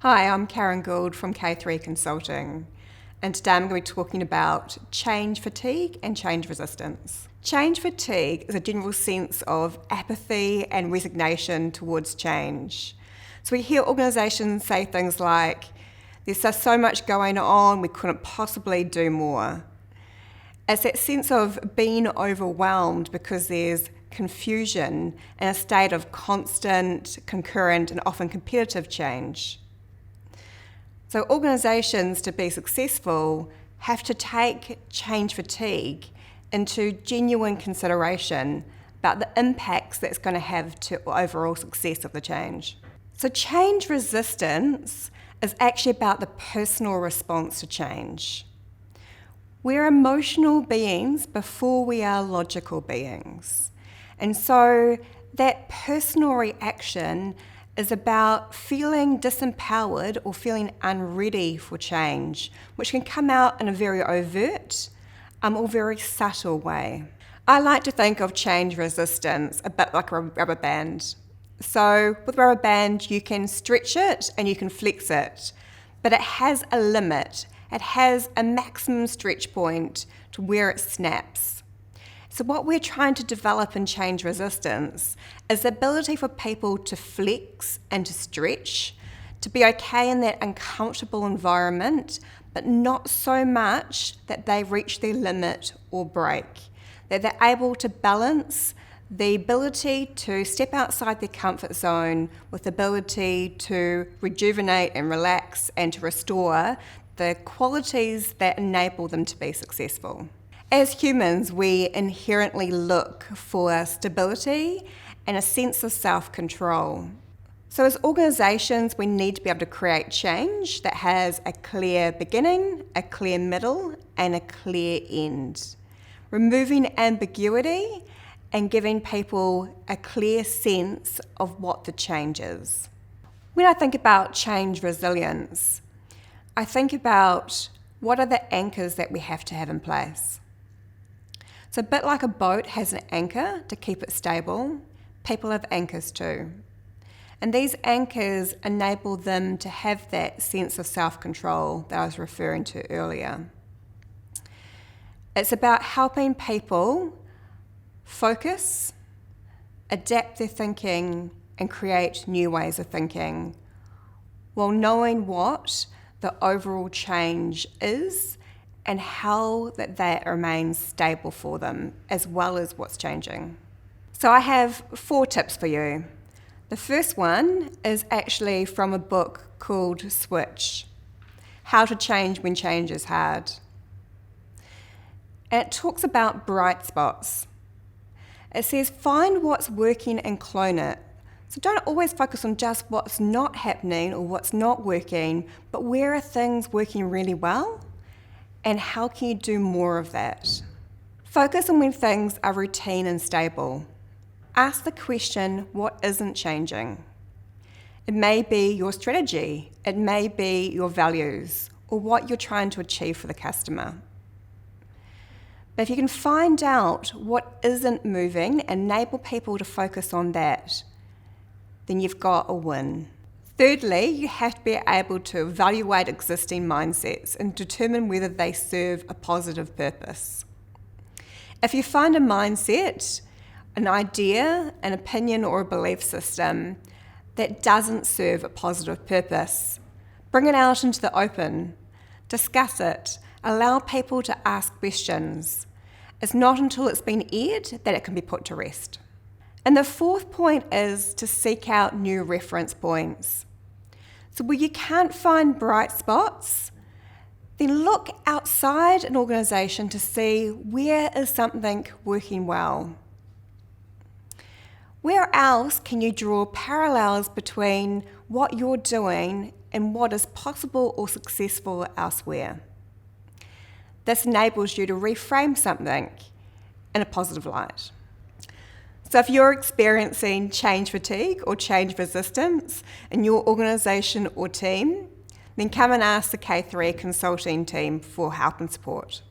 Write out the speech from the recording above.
Hi, I'm Karen Gould from K3 Consulting, and today I'm going to be talking about change fatigue and change resistance. Change fatigue is a general sense of apathy and resignation towards change. So we hear organisations say things like, there's just so much going on, we couldn't possibly do more. It's that sense of being overwhelmed because there's confusion and a state of constant, concurrent and often competitive change. So organisations, to be successful, have to take change fatigue into genuine consideration about the impacts that's going to have to overall success of the change. So change resistance is actually about the personal response to change. We're emotional beings before we are logical beings. And so that personal reaction is about feeling disempowered or feeling unready for change, which can come out in a very overt or very subtle way. I like to think of change resistance a bit like a rubber band. So with a rubber band, you can stretch it and you can flex it, but it has a limit. It has a maximum stretch point to where it snaps. So what we're trying to develop in change resistance is the ability for people to flex and to stretch, to be okay in that uncomfortable environment, but not so much that they reach their limit or break. That they're able to balance the ability to step outside their comfort zone with the ability to rejuvenate and relax and to restore the qualities that enable them to be successful. As humans, we inherently look for stability and a sense of self-control. So as organisations, we need to be able to create change that has a clear beginning, a clear middle, and a clear end. Removing ambiguity and giving people a clear sense of what the change is. When I think about change resilience, I think about what are the anchors that we have to have in place. So a bit like a boat has an anchor to keep it stable, people have anchors too. And these anchors enable them to have that sense of self-control that I was referring to earlier. It's about helping people focus, adapt their thinking, and create new ways of thinking, while knowing what the overall change is and how that remains stable for them, as well as what's changing. So I have 4 tips for you. The first one is actually from a book called Switch, How to Change When Change is Hard. And it talks about bright spots. It says, find what's working and clone it. So don't always focus on just what's not happening or what's not working, but where are things working really well? And how can you do more of that? Focus on when things are routine and stable. Ask the question, what isn't changing? It may be your strategy, it may be your values, or what you're trying to achieve for the customer. But if you can find out what isn't moving and enable people to focus on that, then you've got a win. Thirdly, you have to be able to evaluate existing mindsets and determine whether they serve a positive purpose. If you find a mindset, an idea, an opinion, or a belief system that doesn't serve a positive purpose, bring it out into the open, discuss it, allow people to ask questions. It's not until it's been aired that it can be put to rest. And the 4th point is to seek out new reference points. So where you can't find bright spots, then look outside an organisation to see where is something working well. Where else can you draw parallels between what you're doing and what is possible or successful elsewhere? This enables you to reframe something in a positive light. So if you're experiencing change fatigue or change resistance in your organisation or team, then come and ask the K3 Consulting team for help and support.